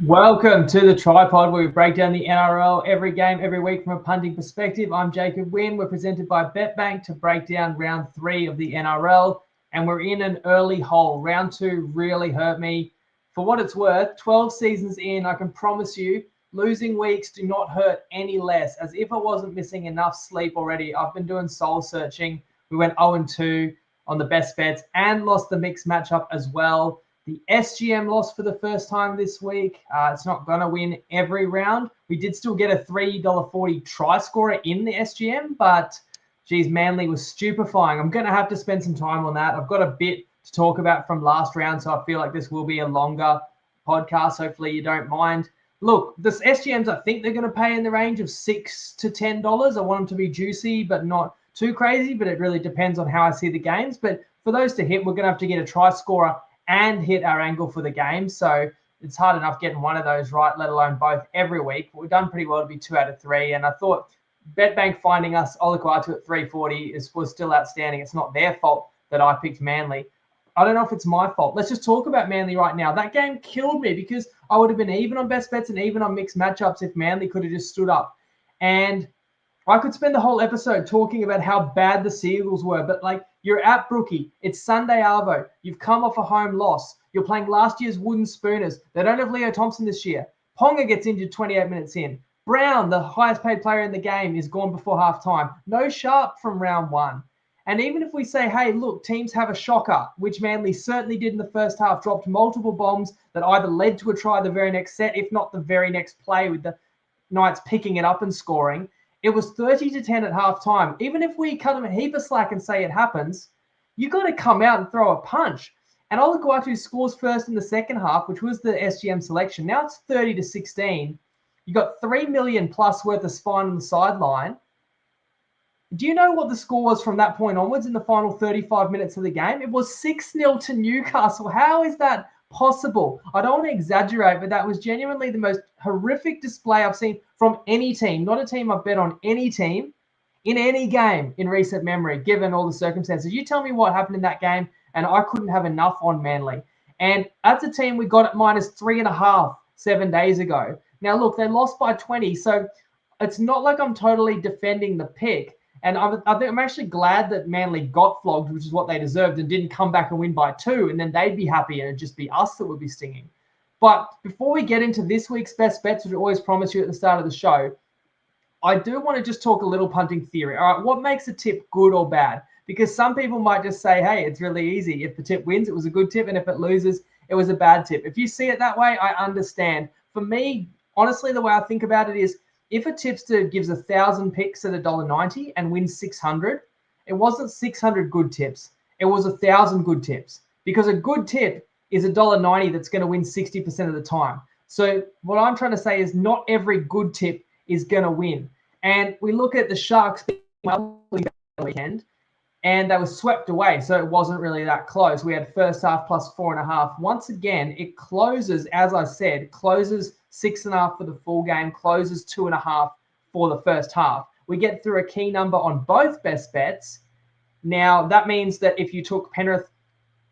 Welcome to the TryPod, where we break down the NRL every game, every week from a punting perspective. I'm Jacob Wynn. We're presented by BetBank to break down round 3 of the NRL, and we're in an early hole. Round 2 really hurt me. For what it's worth, 12 seasons in, I can promise you, losing weeks do not hurt any less. As if I wasn't missing enough sleep already, I've been doing soul searching. We went 0-2 on the best bets and lost the mixed matchup as well. The SGM lost for the first time this week. It's not going to win every round. We did still get a $3.40 try scorer in the SGM, but geez, Manly was stupefying. I'm going to have to spend some time on that. I've got a bit to talk about from last round, so I feel like this will be a longer podcast. Hopefully you don't mind. Look, the SGMs, I think they're going to pay in the range of $6 to $10. I want them to be juicy, but not too crazy, but it really depends on how I see the games. But for those to hit, we're going to have to get a try scorer and hit our angle for the game. So it's hard enough getting one of those right, let alone both every week. But we've done pretty well to be 2 out of 3. And I thought BetBank finding us Olaquatu at 340 was still outstanding. It's not their fault that I picked Manly. I don't know if it's my fault. Let's just talk about Manly right now. That game killed me because I would have been even on best bets and even on mixed matchups if Manly could have just stood up. And I could spend the whole episode talking about how bad the Seagulls were, but you're at Brookie. It's Sunday Arvo. You've come off a home loss. You're playing last year's Wooden Spooners. They don't have Leo Thompson this year. Ponga gets injured 28 minutes in. Brown, the highest paid player in the game, is gone before halftime. No Sharp from round 1. And even if we say, hey, look, teams have a shocker, which Manly certainly did in the first half, dropped multiple bombs that either led to a try the very next set, if not the very next play, with the Knights picking it up and scoring. It was 30-10 at halftime. Even if we cut them a heap of slack and say it happens, you got to come out and throw a punch. And Olaquatu scores first in the second half, which was the SGM selection. Now it's 30-16. You got $3 million plus worth of spine on the sideline. Do you know what the score was from that point onwards in the final 35 minutes of the game? It was 6-0 to Newcastle. How is that possible? I don't want to exaggerate, but that was genuinely the most horrific display I've seen from any team, not a team I've bet on, any team in any game in recent memory, given all the circumstances. You tell me what happened in that game, and I couldn't have enough on Manly. And as a team, we got it -3.5 7 days ago. Now, look, they lost by 20, so it's not like I'm totally defending the pick. And I'm actually glad that Manly got flogged, which is what they deserved, and didn't come back and win by 2, and then they'd be happy, and it'd just be us that would be stinging. But before we get into this week's best bets, which I always promise you at the start of the show, I do want to just talk a little punting theory. All right, what makes a tip good or bad? Because some people might just say, hey, it's really easy. If the tip wins, it was a good tip, and if it loses, it was a bad tip. If you see it that way, I understand. For me, honestly, the way I think about it is, if a tipster gives 1,000 picks at $1.90 and wins 600, it wasn't 600 good tips. It was 1,000 good tips, because a good tip is $1.90 that's going to win 60% of the time. So what I'm trying to say is not every good tip is going to win. And we look at the Sharks weekend, and they were swept away, so it wasn't really that close. We had first half plus 4.5. Once again, it closes, as I said, closes 6.5 for the full game, closes 2.5 for the first half. We get through a key number on both best bets. Now, that means that if you took Penrith,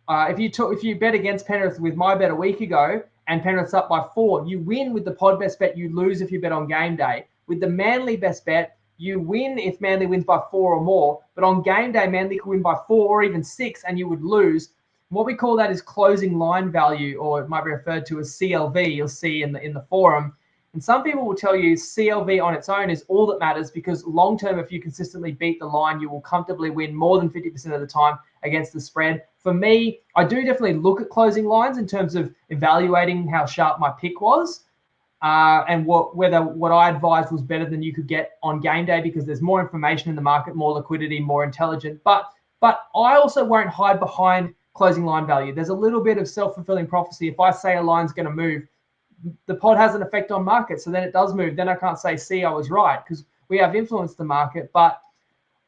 if you bet against Penrith with my bet a week ago, and Penrith's up by 4, you win with the pod best bet, you lose if you bet on game day. With the Manly best bet, you win if Manly wins by 4 or more, but on game day, Manly could win by 4 or even 6, and you would lose. What we call that is closing line value, or it might be referred to as CLV. You'll see in the forum. And some people will tell you CLV on its own is all that matters, because long term, if you consistently beat the line, you will comfortably win more than 50% of the time against the spread. For me, I do definitely look at closing lines in terms of evaluating how sharp my pick was. And whether what I advised was better than you could get on game day, because there's more information in the market, more liquidity, more intelligent. But I also won't hide behind closing line value. There's a little bit of self-fulfilling prophecy. If I say a line's going to move, the pod has an effect on market, so then it does move. Then I can't say, see, I was right, because we have influenced the market. But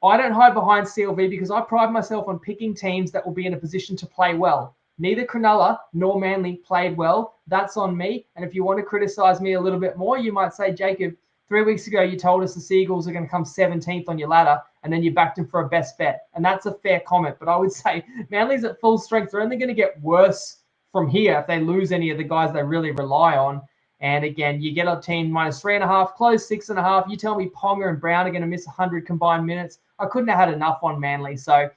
I don't hide behind CLV, because I pride myself on picking teams that will be in a position to play well. Neither Cronulla nor Manly played well. That's on me. And if you want to criticize me a little bit more, you might say, Jacob, 3 weeks ago, you told us the Seagulls are going to come 17th on your ladder, and then you backed them for a best bet. And that's a fair comment. But I would say Manly's at full strength. They're only going to get worse from here if they lose any of the guys they really rely on. And again, you get a team -3.5, close 6.5. You tell me Ponga and Brown are going to miss 100 combined minutes. I couldn't have had enough on Manly. So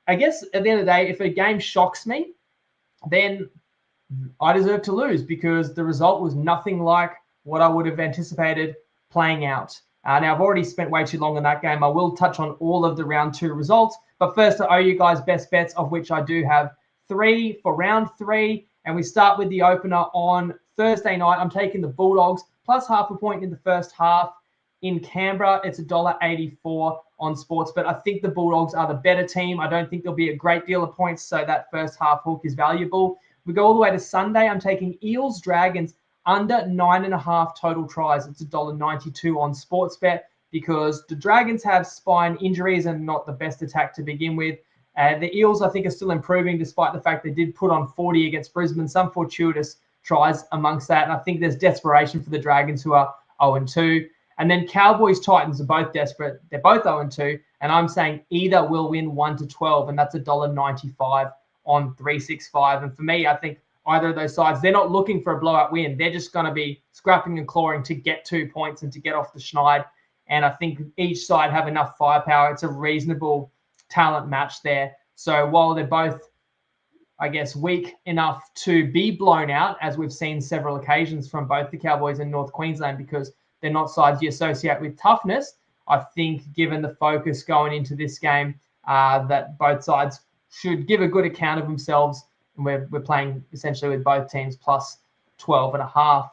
I guess at the end of the day, if a game shocks me, then I deserve to lose because the result was nothing like what I would have anticipated playing out. Now, I've already spent way too long on that game. I will touch on all of the round 2 results. But first, I owe you guys best bets, of which I do have 3 for round 3. And we start with the opener on Thursday night. I'm taking the Bulldogs plus half a point in the first half in Canberra. It's $1.84 on Sportsbet. I think the Bulldogs are the better team. I don't think there'll be a great deal of points, so that first half hook is valuable. We go all the way to Sunday. I'm taking Eels Dragons under 9.5 total tries. It's $1.92 on Sportsbet because the Dragons have spine injuries and not the best attack to begin with. The Eels, I think, are still improving despite the fact they did put on 40 against Brisbane, some fortuitous tries amongst that. And I think there's desperation for the Dragons, who are 0-2. And then Cowboys Titans are both desperate. They're both 0-2. And I'm saying either will win 1-12, and that's $1.95 on 365. And for me, I think either of those sides, they're not looking for a blowout win. They're just going to be scrapping and clawing to get 2 points and to get off the schneid. And I think each side have enough firepower. It's a reasonable talent match there. So while they're both, I guess, weak enough to be blown out, as we've seen several occasions from both the Cowboys and North Queensland, because they're not sides you associate with toughness, I think given the focus going into this game, that both sides should give a good account of themselves. And we're playing essentially with both teams plus 12.5.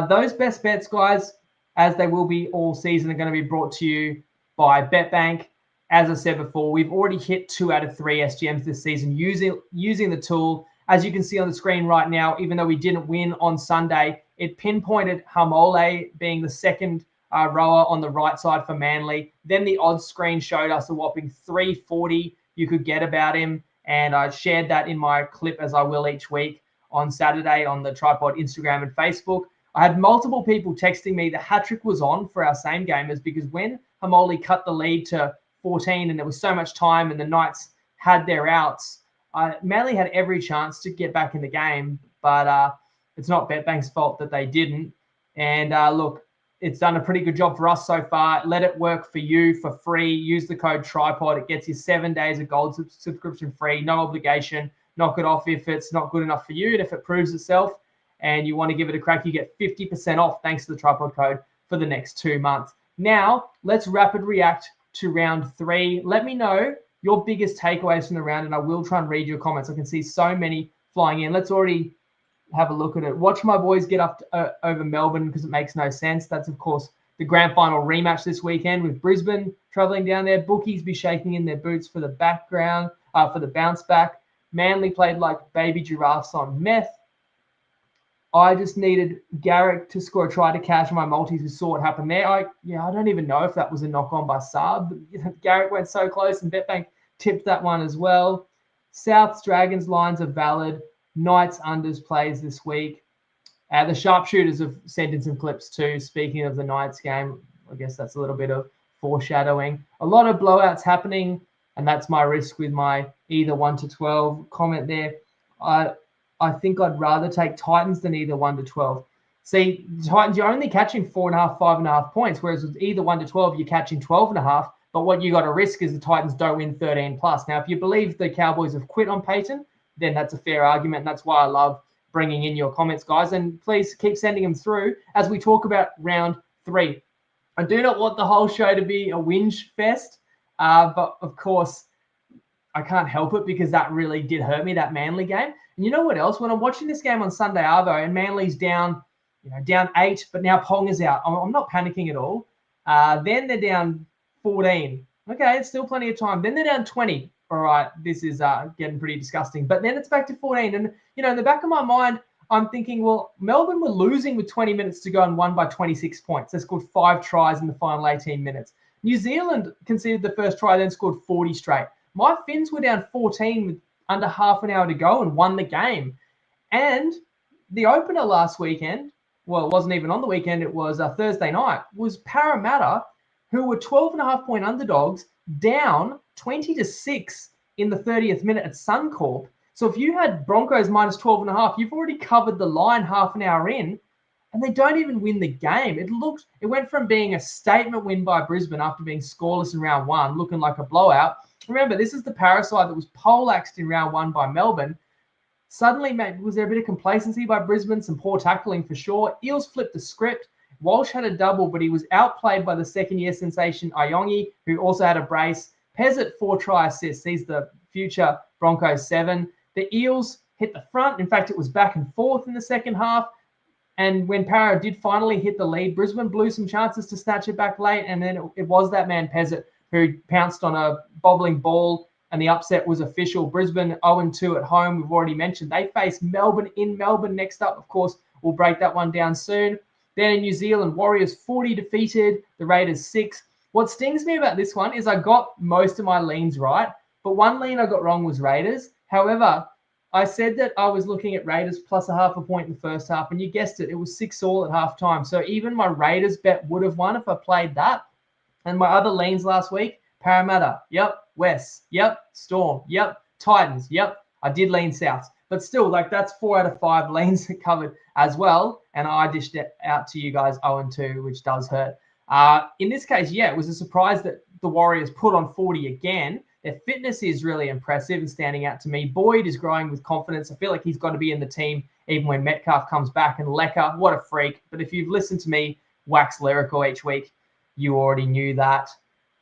Those best bets, guys, as they will be all season, are going to be brought to you by BetBank. As I said before, we've already hit 2 out of 3 SGMs this season using the tool. As you can see on the screen right now, even though we didn't win on Sunday, it pinpointed Hamole being the second rower on the right side for Manly. Then the odds screen showed us a whopping 340 you could get about him. And I shared that in my clip, as I will each week, on Saturday on the TryPod Instagram and Facebook. I had multiple people texting me the hat-trick was on for our same gamers, because when Hamole cut the lead to 14 and there was so much time and the Knights had their outs, Manly had every chance to get back in the game, but it's not BetBank's fault that they didn't. And look, it's done a pretty good job for us so far. Let it work for you for free. Use the code TryPod. It gets you 7 days of gold subscription free, no obligation. Knock it off if it's not good enough for you. And if it proves itself and you want to give it a crack, you get 50% off thanks to the TryPod code for the next 2 months. Now, let's rapid react to round 3. Let me know your biggest takeaways from the round, and I will try and read your comments. I can see so many flying in. Let's already have a look at it. Watch my boys get up to, over Melbourne, because it makes no sense. That's, of course, the grand final rematch this weekend with Brisbane travelling down there. Bookies be shaking in their boots for the background, for the bounce back. Manly played like baby giraffes on meth. I just needed Garrick to score a try to cash my multis. We saw what happened there. I don't even know if that was a knock-on by Saab. Garrick went so close, and BetBank tipped that one as well. South's Dragons lines are valid. Knights unders plays this week. The Sharpshooters have sent in some clips too. Speaking of the Knights game, I guess that's a little bit of foreshadowing. A lot of blowouts happening, and that's my risk with my either 1-12 comment there. I think I'd rather take Titans than either 1-12. See, Titans, you're only catching 4.5, 5.5 points, whereas with either 1-12, you're catching 12.5. But what you got to risk is the Titans don't win 13 plus. Now, if you believe the Cowboys have quit on Peyton, then that's a fair argument. And that's why I love bringing in your comments, guys. And please keep sending them through as we talk about round 3. I do not want the whole show to be a whinge fest, but of course, I can't help it because that really did hurt me, that Manly game. And you know what else? When I'm watching this game on Sunday, Arvo, and Manly's down 8, but now Pong is out. I'm not panicking at all. Then they're down 14. Okay, it's still plenty of time. Then they're down 20. All right, this is getting pretty disgusting. But then it's back to 14. And, in the back of my mind, I'm thinking, well, Melbourne were losing with 20 minutes to go and won by 26 points. They scored 5 tries in the final 18 minutes. New Zealand conceded the first try, then scored 40 straight. My Finns were down 14 with under half an hour to go and won the game. And the opener last weekend, well, it wasn't even on the weekend, it was Thursday night, was Parramatta, who were 12.5-point underdogs, down 20-6 in the 30th minute at Suncorp. So if you had Broncos minus 12.5, you've already covered the line half an hour in, and they don't even win the game. It went from being a statement win by Brisbane after being scoreless in round one, looking like a blowout. Remember, this is the parasite that was poleaxed in round one by Melbourne. Suddenly, was there a bit of complacency by Brisbane? Some poor tackling for sure. Eels flipped the script. Walsh had a double, but he was outplayed by the second-year sensation Iongi, who also had a brace. Pezzett 4 try assists. He's the future Broncos 7. The Eels hit the front. In fact, it was back and forth in the second half. And when Para did finally hit the lead, Brisbane blew some chances to snatch it back late. And then it was that man Pezzett who pounced on a bobbling ball, and the upset was official. Brisbane 0-2 at home. We've already mentioned they face Melbourne in Melbourne next up. Of course, we'll break that one down soon. Then in New Zealand, Warriors 40 defeated, the Raiders 6. What stings me about this one is I got most of my leans right, but one lean I got wrong was Raiders. However, I said that I was looking at Raiders plus a half a point in the first half, and you guessed it, it was 6-all at halftime. So even my Raiders bet would have won if I played that. And my other leans last week, Parramatta, yep. West, yep. Storm, yep. Titans, yep. I did lean South. But still, like, that's 4 out of 5 leans covered as well. And I dished it out to you guys 0-2, which does hurt. In this case, yeah, it was a surprise that the Warriors put on 40 again. Their fitness is really impressive and standing out to me. Boyd is growing with confidence. I feel like he's got to be in the team even when Metcalf comes back. And Lecker, what a freak. But if you've listened to me wax lyrical each week, you already knew that.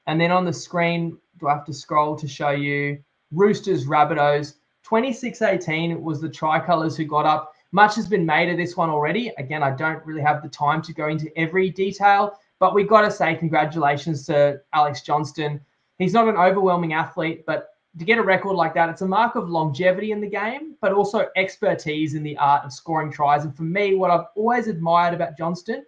And then on the screen, do I have to scroll to show you? Roosters, Rabbitohs, 26-18 was the Tricolours who got up. Much has been made of this one already. Again, I don't really have the time to go into every detail, but we've got to say congratulations to Alex Johnston. He's not an overwhelming athlete, but to get a record like that, it's a mark of longevity in the game, but also expertise in the art of scoring tries. And for me, what I've always admired about Johnston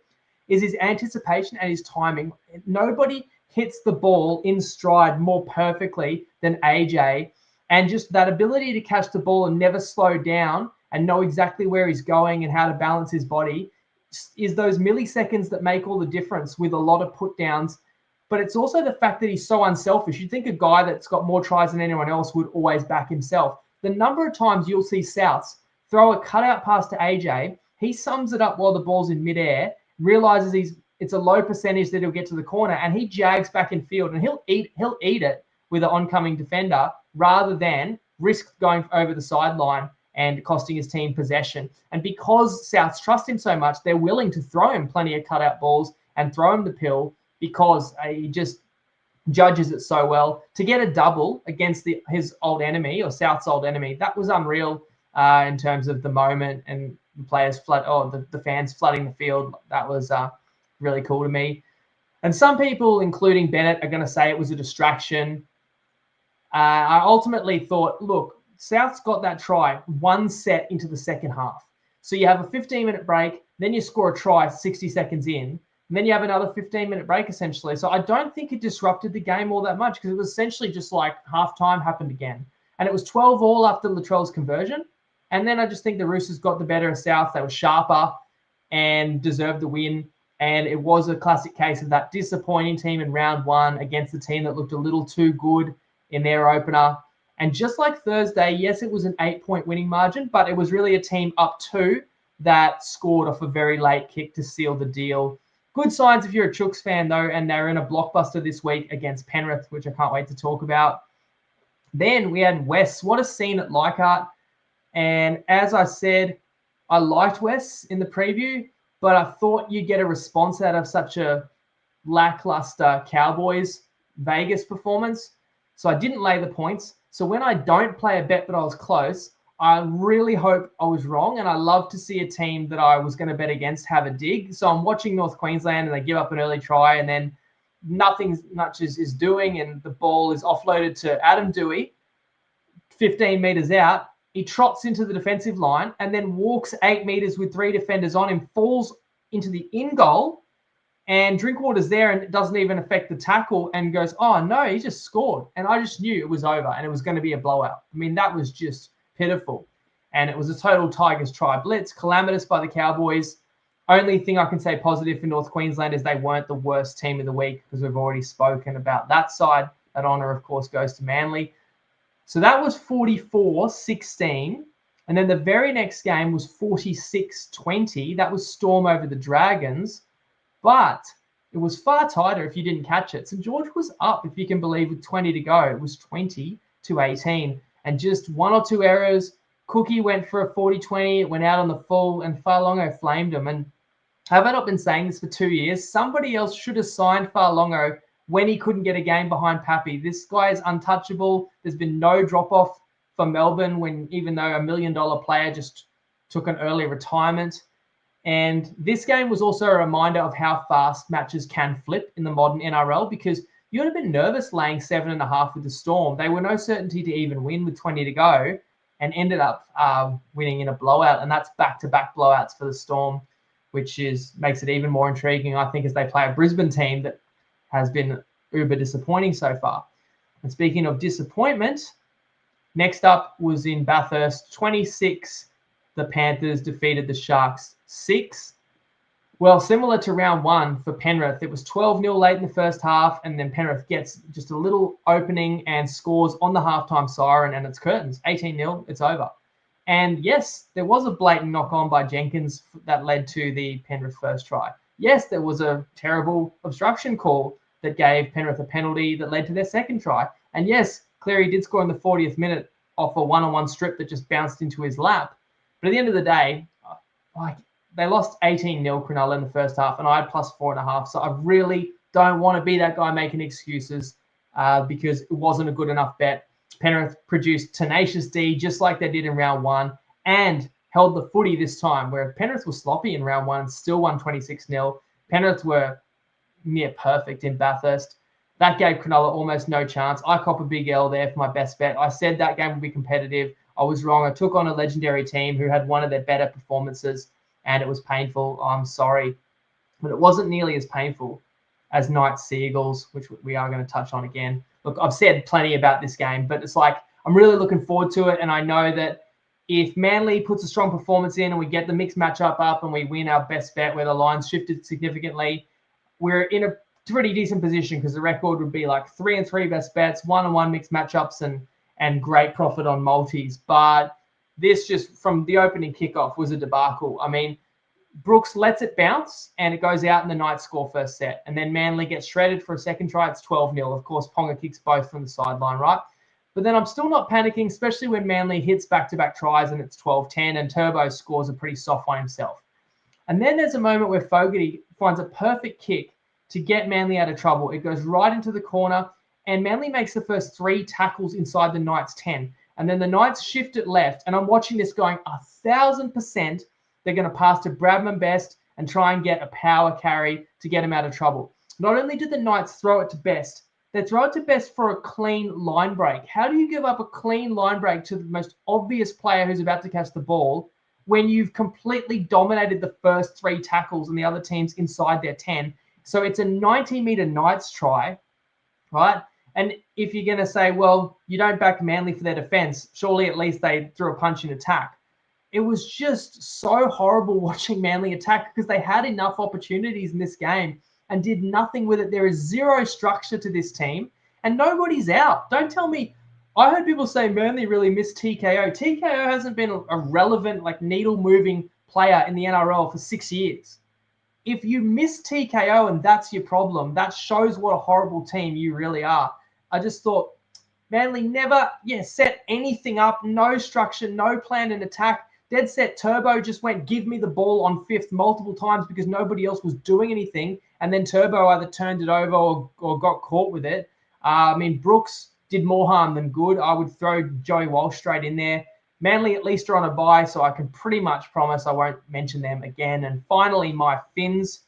is his anticipation and his timing. Nobody hits the ball in stride more perfectly than AJ. And just that ability to catch the ball and never slow down and know exactly where he's going and how to balance his body is those milliseconds that make all the difference with a lot of put downs. But it's also the fact that he's so unselfish. You'd think a guy that's got more tries than anyone else would always back himself. The number of times you'll see Souths throw a cutout pass to AJ, he sums it up while the ball's in midair, realizes it's a low percentage that he'll get to the corner, and he jags back in field, and he'll eat it with an oncoming defender rather than risk going over the sideline and costing his team possession. And because Souths trust him so much, they're willing to throw him plenty of cutout balls and throw him the pill because he just judges it so well. To get a double against his old enemy or South's old enemy, that was unreal in terms of the moment and the players the fans flooding the field. That was really cool to me. And some people, including Bennett, are going to say it was a distraction. I ultimately thought, look, South's got that try one set into the second half. So you have a 15-minute break, then you score a try 60 seconds in, and then you have another 15-minute break, essentially. So I don't think it disrupted the game all that much because it was essentially just like halftime happened again. And it was 12-all after Latrell's conversion. And then I just think the Roosters got the better of South. They were sharper and deserved the win. And it was a classic case of that disappointing team in round one against the team that looked a little too good in their opener. And just like Thursday, yes, it was an 8-point winning margin, but it was really a team up 2 that scored off a very late kick to seal the deal. Good signs if you're a Chooks fan, though, and they're in a blockbuster this week against Penrith, which I can't wait to talk about. Then we had West. What a scene at Leichhardt. And as I said, I liked West in the preview, but I thought you'd get a response out of such a lackluster Cowboys Vegas performance. So I didn't lay the points. So when I don't play a bet that I was close, I really hope I was wrong. And I love to see a team that I was going to bet against have a dig. So I'm watching North Queensland and they give up an early try and then nothing much is doing. And the ball is offloaded to Adam Dewey, 15 meters out. He trots into the defensive line and then walks 8 meters with 3 defenders on him, falls into the in goal, and Drinkwater's there and it doesn't even affect the tackle and goes, oh, no, he just scored. And I just knew it was over and it was going to be a blowout. I mean, that was just pitiful. And it was a total Tigers try blitz, calamitous by the Cowboys. Only thing I can say positive for North Queensland is they weren't the worst team of the week because we've already spoken about that side. That honour, of course, goes to Manly. So that was 44-16. And then the very next game was 46-20. That was Storm over the Dragons. But it was far tighter if you didn't catch it. St. George was up, if you can believe, with 20 to go. It was 20-18. And just one or two errors. Cookie went for a 40-20. It went out on the full, and Farlongo flamed him. And have I not been saying this for 2 years? Somebody else should have signed Farlongo when he couldn't get a game behind Pappy. This guy is untouchable. There's been no drop-off for Melbourne, even though $1 million player just took an early retirement. And this game was also a reminder of how fast matches can flip in the modern NRL, because you would have been nervous laying 7.5 with the Storm. They were no certainty to even win with 20 to go, and ended up winning in a blowout. And that's back-to-back blowouts for the Storm, which makes it even more intriguing, I think, as they play a Brisbane team that has been uber disappointing so far. And speaking of disappointment, next up was in Bathurst, 26. The Panthers defeated the Sharks 6. Well, similar to round one for Penrith, it was 12-0 late in the first half, and then Penrith gets just a little opening and scores on the halftime siren, and it's curtains. 18-0, it's over. And yes, there was a blatant knock-on by Jenkins that led to the Penrith first try. Yes, there was a terrible obstruction call that gave Penrith a penalty that led to their second try. And yes, Cleary did score in the 40th minute off a one-on-one strip that just bounced into his lap. But at the end of the day, they lost 18-0 Cronulla in the first half, and I had plus 4.5. So I really don't want to be that guy making excuses because it wasn't a good enough bet. Penrith produced tenacious D just like they did in round one, and held the footy this time, where Penrith was sloppy in round one and still won 26-0. Penrith were near perfect in Bathurst. That gave Cronulla almost no chance. I cop a big L there for my best bet. I said that game would be competitive. I was wrong. I took on a legendary team who had one of their better performances, and it was painful. I'm sorry. But it wasn't nearly as painful as Knights Seagulls, which we are going to touch on again. Look, I've said plenty about this game, but it's like I'm really looking forward to it, and I know that if Manly puts a strong performance in and we get the mixed matchup up and we win our best bet where the line's shifted significantly, we're in a pretty decent position, because the record would be like 3-3 best bets, 1-1 mixed matchups, and great profit on multis. But this, just from the opening kickoff, was a debacle. I mean, Brooks lets it bounce and it goes out, and the Knights score first set. And then Manly gets shredded for a second try. It's 12-0. Of course, Ponga kicks both from the sideline, right? But then I'm still not panicking, especially when Manly hits back-to-back tries and it's 12-10, and Turbo scores a pretty soft one himself. And then there's a moment where Fogarty finds a perfect kick to get Manly out of trouble. It goes right into the corner, and Manly makes the first 3 tackles inside the Knights' 10. And then the Knights shift it left, and I'm watching this going 1,000%. They're going to pass to Bradman Best and try and get a power carry to get him out of trouble. Not only did the Knights throw it to Best, they throw it to Best for a clean line break. How do you give up a clean line break to the most obvious player who's about to catch the ball when you've completely dominated the first 3 tackles and the other team's inside their 10? So it's a 90-meter Knights try, right? And if you're going to say, well, you don't back Manly for their defense, surely at least they threw a punch in attack. It was just so horrible watching Manly attack, because they had enough opportunities in this game and did nothing with it. There is zero structure to this team, and nobody's out. Don't tell me. I heard people say Manly really missed TKO. TKO hasn't been a relevant, like, needle-moving player in the NRL for 6 years. If you miss TKO and that's your problem, that shows what a horrible team you really are. I just thought Manly never set anything up, no structure, no plan in attack. Dead set Turbo just went, give me the ball on 5th multiple times because nobody else was doing anything. And then Turbo either turned it over or got caught with it. I mean, Brooks did more harm than good. I would throw Joey Walsh straight in there. Manly at least are on a bye, so I can pretty much promise I won't mention them again. And finally, my Finns,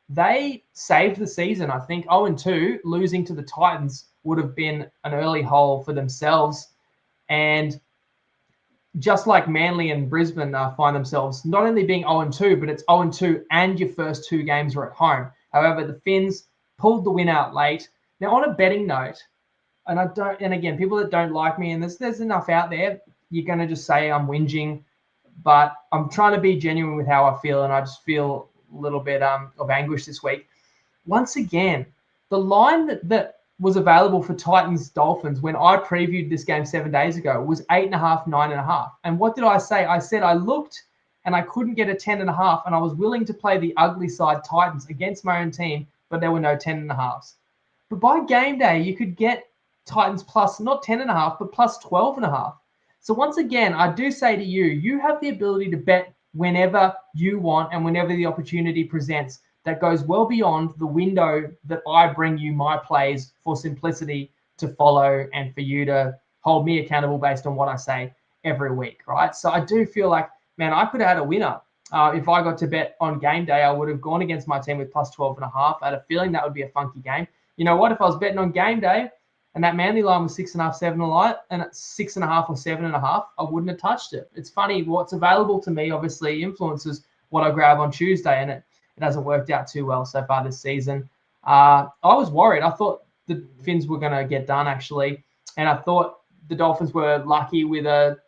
they saved the season. I think 0-2, losing to the Titans would have been an early hole for themselves. And just like Manly and Brisbane find themselves not only being 0-2, but it's 0-2 and your first 2 games are at home. However, the Finns pulled the win out late. Now, on a betting note, and again, people that don't like me, and there's enough out there, you're going to just say I'm whinging, but I'm trying to be genuine with how I feel, and I just feel a little bit of anguish this week. Once again, the line that was available for Titans Dolphins when I previewed this game 7 days ago was 8.5, 9.5. And what did I say? I said I looked and I couldn't get a 10.5, and I was willing to play the ugly side Titans against my own team, but there were no 10.5s. But by game day, you could get Titans plus not 10.5, but plus 12.5. So once again, I do say to you, you have the ability to bet whenever you want and whenever the opportunity presents. That goes well beyond the window that I bring you my plays for simplicity to follow and for you to hold me accountable based on what I say every week, right? So I do feel like, man, I could have had a winner. If I got to bet on game day, I would have gone against my team with plus 12.5. I had a feeling that would be a funky game. You know what? If I was betting on game day and that Manly line was 6.5, 7 a lot, and it's 6.5 or 7.5, I wouldn't have touched it. It's funny. What's available to me obviously influences what I grab on Tuesday, and it hasn't worked out too well so far this season. I was worried. I thought the Finns were going to get done, actually, and I thought the Dolphins were lucky with a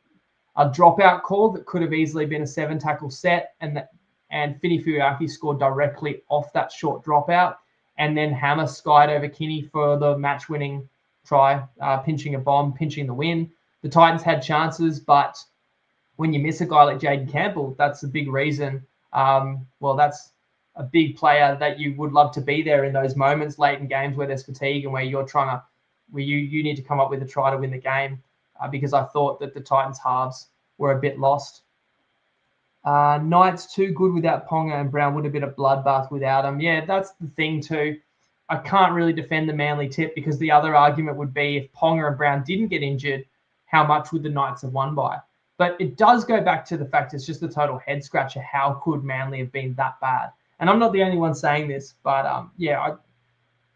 dropout call that could have easily been a 7-tackle set, and Fini Fuyaki scored directly off that short dropout, and then Hammer skied over Kinney for the match-winning try, pinching a bomb, pinching the win. The Titans had chances, but when you miss a guy like Jaden Campbell, that's a big reason. That's a big player that you would love to be there in those moments late in games where there's fatigue and where you're where you need to come up with a try to win the game, because I thought that the Titans halves were a bit lost. Knights too good without Ponga, and Brown would have been a bloodbath without him. Yeah, that's the thing too. I can't really defend the Manly tip, because the other argument would be if Ponga and Brown didn't get injured, how much would the Knights have won by? But it does go back to the fact it's just a total head scratcher. How could Manly have been that bad? And I'm not the only one saying this, but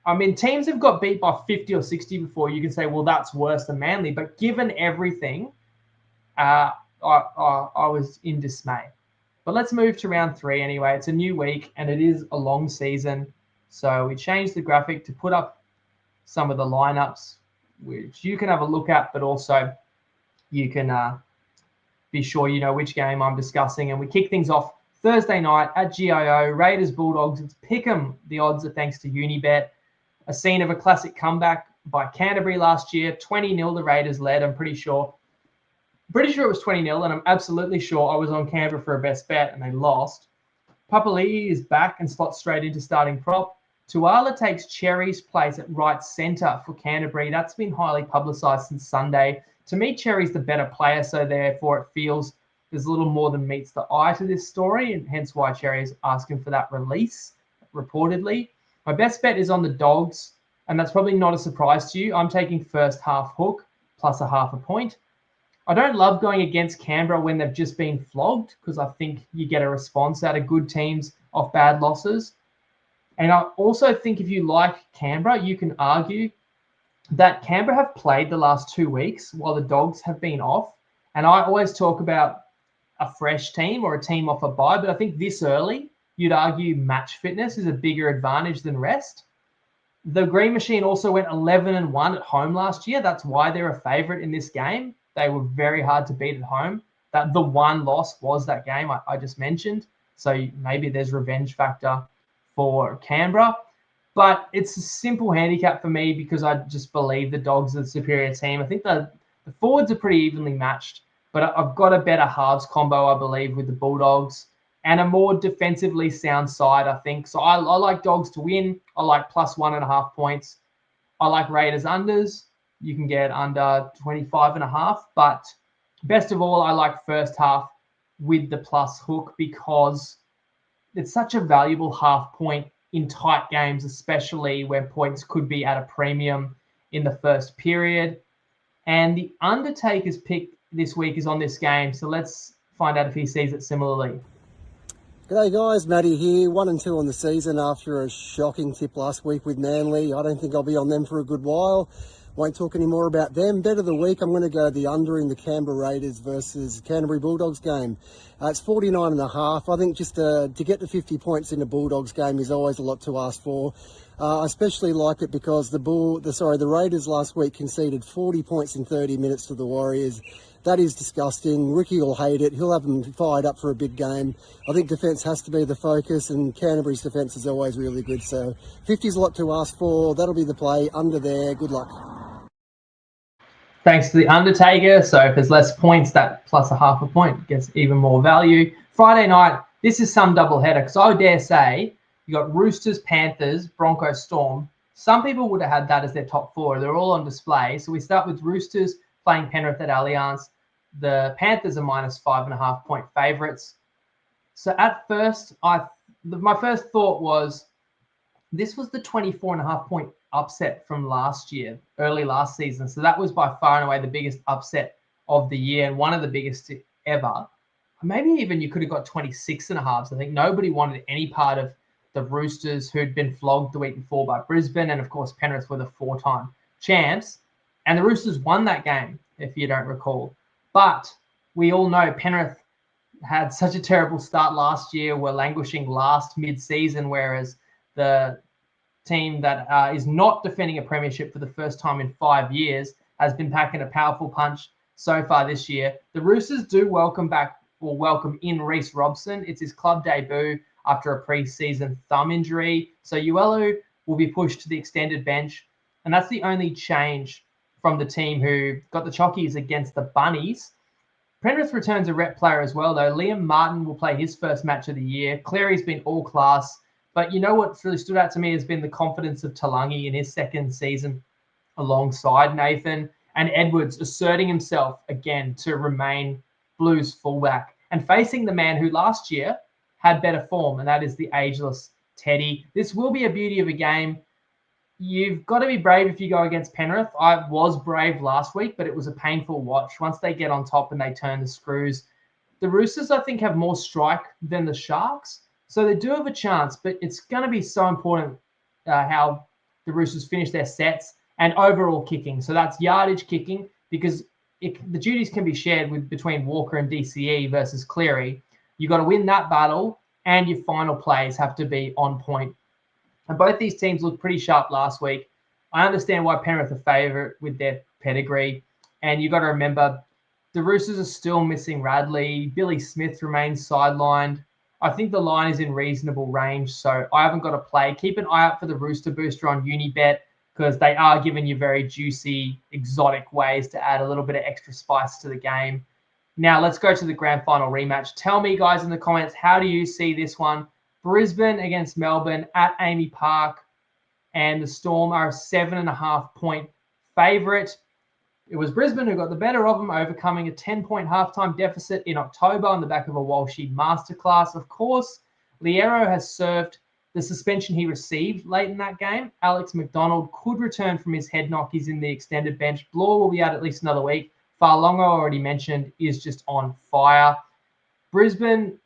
I mean, teams have got beat by 50 or 60 before. You can say, well, that's worse than Manly. But given everything, I was in dismay. But let's move to round 3 anyway. It's a new week, and it is a long season. So we changed the graphic to put up some of the lineups, which you can have a look at, but also you can be sure you know which game I'm discussing. And we kick things off Thursday night at GIO, Raiders Bulldogs. It's pick'em. The odds are thanks to Unibet. A scene of a classic comeback by Canterbury last year. 20-0 the Raiders led. I'm pretty sure it was 20-0, and I'm absolutely sure I was on Canberra for a best bet and they lost. Papali'i is back and slots straight into starting prop. Tuala takes Cherry's place at right centre for Canterbury. That's been highly publicised since Sunday. To me, Cherry's the better player, so therefore it feels there's a little more than meets the eye to this story, and hence why Cherry is asking for that release, reportedly. My best bet is on the Dogs, and that's probably not a surprise to you. I'm taking first half hook plus a half a point. I don't love going against Canberra when they've just been flogged, because I think you get a response out of good teams off bad losses. And I also think if you like Canberra, you can argue that Canberra have played the last 2 weeks while the Dogs have been off. And I always talk about a fresh team or a team off a bye, but I think this early, you'd argue match fitness is a bigger advantage than rest. The Green Machine also went 11-1 at home last year. That's why they're a favourite in this game. They were very hard to beat at home. That the one loss was that game I just mentioned. So maybe there's revenge factor for Canberra. But it's a simple handicap for me because I just believe the Dogs are the superior team. I think the forwards are pretty evenly matched. But I've got a better halves combo, I believe, with the Bulldogs and a more defensively sound side, I think. So I like Dogs to win. I like plus 1.5 points. I like Raiders unders. You can get under 25.5. But best of all, I like first half with the plus hook because it's such a valuable half point in tight games, especially where points could be at a premium in the first period. And the Undertaker's pick this week is on this game, so let's find out if he sees it similarly. G'day guys, Matty here, 1-2 on the season after a shocking tip last week with Manly. I don't think I'll be on them for a good while. Won't talk any more about them. Bet of the week, I'm going to go the under in the Canberra Raiders versus Canterbury Bulldogs game. It's 49.5. I think just to get to 50 points in the Bulldogs game is always a lot to ask for. I especially like it because the Raiders last week conceded 40 points in 30 minutes to the Warriors. That is disgusting. Ricky will hate it. He'll have them fired up for a big game. I think defence has to be the focus, and Canterbury's defence is always really good. So 50's a lot to ask for. That'll be the play under there. Good luck. Thanks to the Undertaker. So if there's less points, that plus a half a point gets even more value. Friday night, this is some double header because I would dare say you got Roosters, Panthers, Broncos, Storm. Some people would have had that as their top four. They're all on display. So we start with Roosters playing Penrith at Allianz. The Panthers are minus 5.5 point favourites. So at first, my first thought was this was the 24.5 point upset from last year, early last season. So that was by far and away the biggest upset of the year and one of the biggest ever. Maybe even you could have got 26 and a half. I think nobody wanted any part of the Roosters, who'd been flogged the week before by Brisbane. And of course, Penrith were the 4-time champs. And the Roosters won that game, if you don't recall. But we all know Penrith had such a terrible start last year, were languishing last mid-season, whereas the team that is not defending a premiership for the first time in 5 years has been packing a powerful punch so far this year. The Roosters do welcome in Reece Robson. It's his club debut after a pre-season thumb injury. So Uelu will be pushed to the extended bench. And that's the only change from the team who got the Chockies against the Bunnies. Penrith returns a rep player as well, though. Liam Martin will play his first match of the year. Cleary's been all class. But you know what's really stood out to me has been the confidence of Talangi in his second season alongside Nathan, and Edwards asserting himself again to remain Blues fullback and facing the man who last year had better form, and that is the ageless Teddy. This will be a beauty of a game. You've got to be brave if you go against Penrith. I was brave last week, but it was a painful watch. Once they get on top and they turn the screws, the Roosters, I think, have more strike than the Sharks. So they do have a chance, but it's going to be so important how the Roosters finish their sets and overall kicking. So that's yardage kicking, because the duties can be shared between Walker and DCE versus Cleary. You've got to win that battle, and your final plays have to be on point. And both these teams looked pretty sharp last week. I understand why Penrith are favourite with their pedigree. And you've got to remember, the Roosters are still missing Radley. Billy Smith remains sidelined. I think the line is in reasonable range, so I haven't got to play. Keep an eye out for the Rooster Booster on Unibet, because they are giving you very juicy, exotic ways to add a little bit of extra spice to the game. Now, let's go to the grand final rematch. Tell me, guys, in the comments, how do you see this one? Brisbane against Melbourne at Amy Park, and the Storm are a 7.5 point favourite. It was Brisbane who got the better of them, overcoming a 10-point halftime deficit in October on the back of a Walshy masterclass. Of course, Liero has served the suspension he received late in that game. Alex McDonald could return from his head knock. He's in the extended bench. Bloor will be out at least another week. Farlongo, already mentioned, is just on fire. Brisbane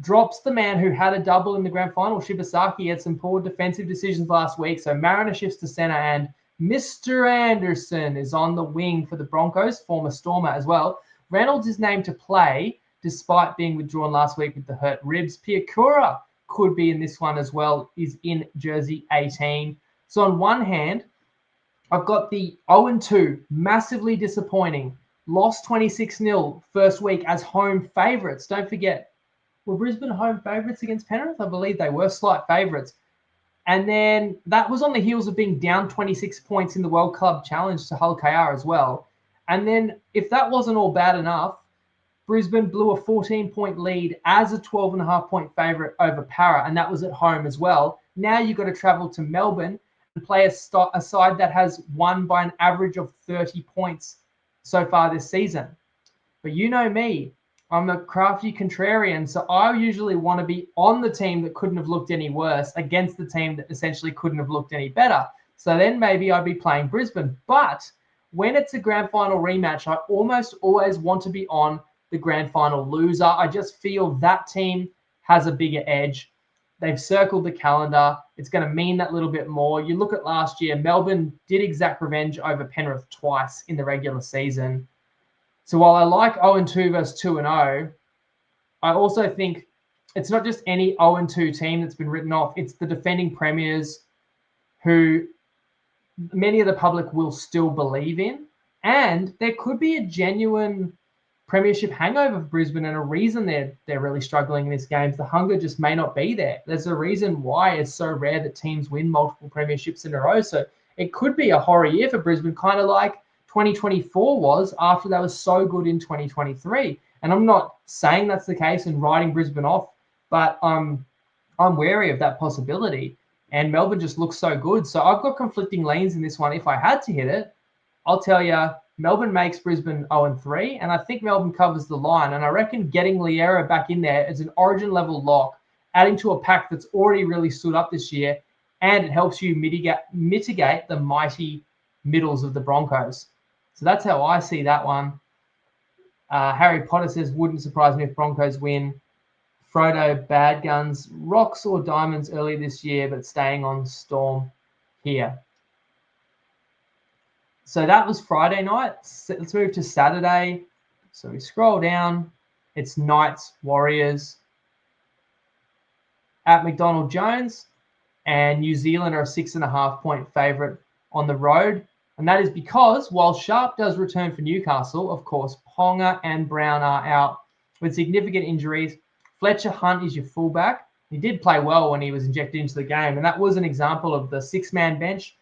drops the man who had a double in the grand final. Shibasaki had some poor defensive decisions last week. So Mariner shifts to centre, and Mr. Anderson is on the wing for the Broncos, former Stormer as well. Reynolds is named to play despite being withdrawn last week with the hurt ribs. Piakura could be in this one as well, is in jersey 18. So on one hand, I've got the 0-2, massively disappointing, lost 26-0 first week as home favourites. Don't forget, were Brisbane home favourites against Penrith? I believe they were slight favourites. And then that was on the heels of being down 26 points in the World Club Challenge to Hull KR as well. And then if that wasn't all bad enough, Brisbane blew a 14-point lead as a 12.5-point favourite over Para, and that was at home as well. Now you've got to travel to Melbourne and play a side that has won by an average of 30 points so far this season. But you know me, I'm a crafty contrarian, so I usually want to be on the team that couldn't have looked any worse against the team that essentially couldn't have looked any better. So then maybe I'd be playing Brisbane. But when it's a grand final rematch, I almost always want to be on the grand final loser. I just feel that team has a bigger edge. They've circled the calendar. It's going to mean that little bit more. You look at last year, Melbourne did exact revenge over Penrith twice in the regular season. So while I like 0-2 versus 2-0, I also think it's not just any 0-2 team that's been written off. It's the defending premiers who many of the public will still believe in. And there could be a genuine premiership hangover for Brisbane, and a reason they're really struggling in this game. The hunger just may not be there. There's a reason why it's so rare that teams win multiple premierships in a row. So it could be a horror year for Brisbane, kind of like 2024 was after they were so good in 2023. And I'm not saying that's the case and writing Brisbane off, but I'm wary of that possibility. And Melbourne just looks so good. So I've got conflicting leans in this one. If I had to hit it, I'll tell you, Melbourne makes Brisbane 0-3, and I think Melbourne covers the line. And I reckon getting Liera back in there as an origin-level lock, adding to a pack that's already really stood up this year, and it helps you mitigate the mighty middles of the Broncos. So that's how I see that one. Harry Potter says, wouldn't surprise me if Broncos win. Frodo, bad guns, rocks or diamonds early this year, but staying on Storm here. So that was Friday night. Let's move to Saturday. So we scroll down. It's Knights, Warriors at McDonald Jones. And New Zealand are a 6.5-point favourite on the road. And that is because while Sharp does return for Newcastle, of course, Ponga and Brown are out with significant injuries. Fletcher Hunt is your fullback. He did play well when he was injected into the game. And that was an example of the six-man bench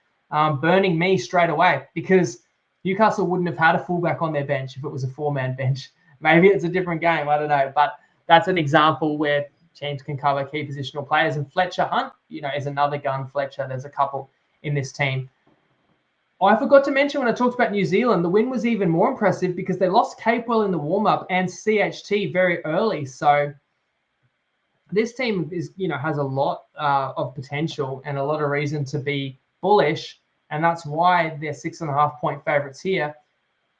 burning me straight away, because Newcastle wouldn't have had a fullback on their bench if it was a four-man bench. Maybe it's a different game, I don't know. But that's an example where teams can cover key positional players. And Fletcher Hunt, is another gun. Fletcher, there's a couple in this team. I forgot to mention when I talked about New Zealand, the win was even more impressive because they lost Capewell in the warm-up and CHT very early. So this team is, has a lot of potential and a lot of reason to be bullish, and that's why they're 6.5-point favourites here.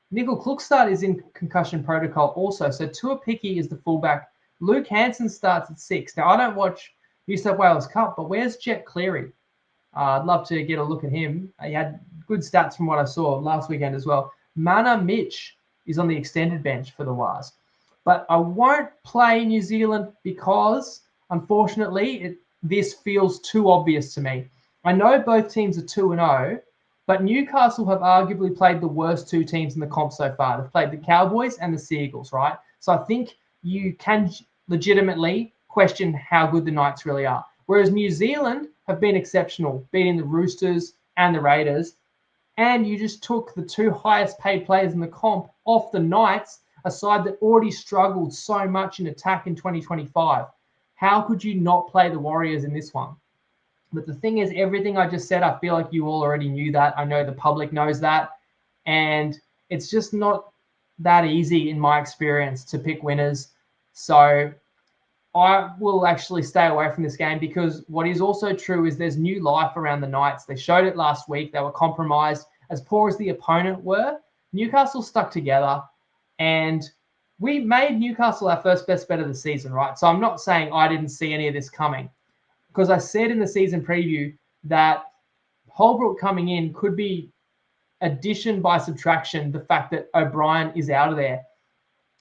Nickel Klukstad is in concussion protocol also, so Tuapiki is the fullback. Luke Hansen starts at 6. Now, I don't watch New South Wales Cup, but where's Jet Cleary? I'd love to get a look at him. He had good stats from what I saw last weekend as well. Mana Mitch is on the extended bench for the Wars. But I won't play New Zealand because, unfortunately, this feels too obvious to me. I know both teams are 2-0, but Newcastle have arguably played the worst two teams in the comp so far. They've played the Cowboys and the Seagulls, right? So I think you can legitimately question how good the Knights really are. Whereas New Zealand have been exceptional, beating the Roosters and the Raiders, and you just took the two highest paid players in the comp off the Knights, a side that already struggled so much in attack in 2025. How could you not play the Warriors in this one? But the thing is, everything I just said, I feel like you all already knew that. I know the public knows that. And it's just not that easy in my experience to pick winners. So I will actually stay away from this game, because what is also true is there's new life around the Knights. They showed it last week. They were compromised. As poor as the opponent were, Newcastle stuck together. And we made Newcastle our first best bet of the season, right? So I'm not saying I didn't see any of this coming, because I said in the season preview that Holbrook coming in could be addition by subtraction, the fact that O'Brien is out of there.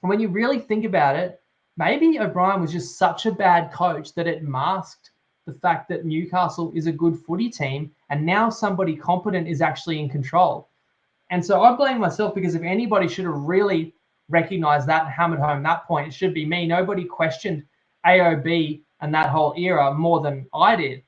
And when you really think about it, maybe O'Brien was just such a bad coach that it masked the fact that Newcastle is a good footy team, and now somebody competent is actually in control. And so I blame myself, because if anybody should have really recognized that and hammered home that point, it should be me. Nobody questioned AOB and that whole era more than I did.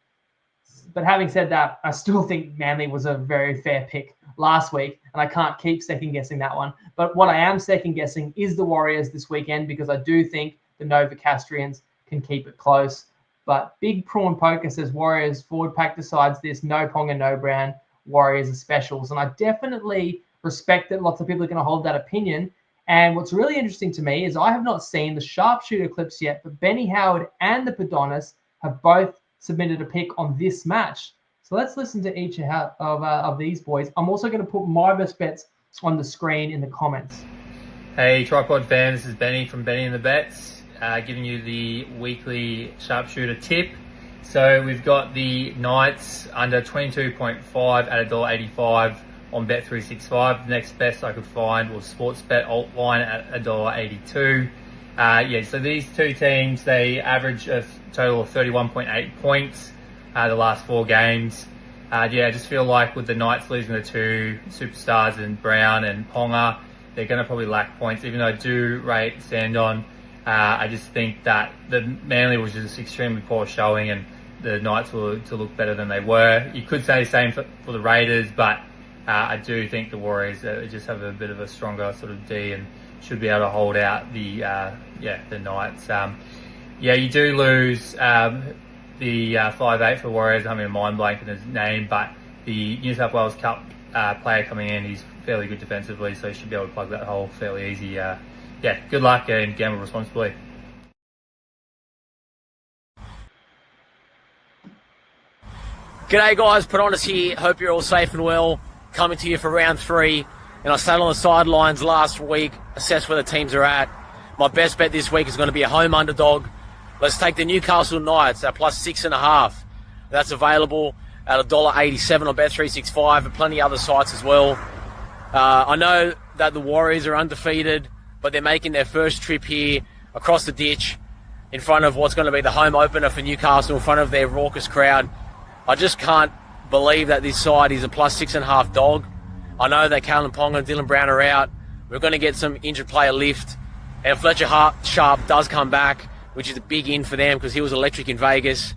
But having said that, I still think Manly was a very fair pick last week, and I can't keep second-guessing that one. But what I am second-guessing is the Warriors this weekend, because I do think the Novocastrians can keep it close. But Big Prawn Poker says Warriors forward pack decides this. No Ponga, no Brown. Warriors are specials. And I definitely respect that lots of people are going to hold that opinion. And what's really interesting to me is I have not seen the Sharpshooter clips yet, but Benny Howard and the Padonis have both submitted a pick on this match. So let's listen to each of these boys. I'm also going to put my best bets on the screen in the comments. Hey, TryPod fam, this is Benny from Benny and the Bets, giving you the weekly Sharpshooter tip. So we've got the Knights under 22.5 at $1.85 on Bet365. The next best I could find was Sportsbet alt line at $1.82. So these two teams, they average a total of 31.8 points the last four games. I just feel like with the Knights losing the two superstars in Brown and Ponga, they're going to probably lack points, even though I do rate Sandon. I just think that the Manly was just extremely poor showing, and the Knights will to look better than they were. You could say the same for the Raiders, but I do think the Warriors just have a bit of a stronger sort of D and should be able to hold out the Knights. You do lose the 5'8" for Warriors. I mean, mind blank in his name, but the New South Wales Cup player coming in, he's fairly good defensively, so he should be able to plug that hole fairly easy. Good luck and gamble responsibly. G'day guys, Padonis here. Hope you're all safe and well. Coming to you for round 3. And I sat on the sidelines last week, assessed where the teams are at. My best bet this week is going to be a home underdog. Let's take the Newcastle Knights at plus 6.5. That's available at $1.87 on Bet365 and plenty of other sites as well. I know that the Warriors are undefeated, but they're making their first trip here across the ditch in front of what's going to be the home opener for Newcastle, in front of their raucous crowd. I just can't believe that this side is a plus 6.5 dog. I know that Kalen Ponga and Dylan Brown are out. We're going to get some injured player lift. And Fletcher Sharp does come back, which is a big in for them because he was electric in Vegas.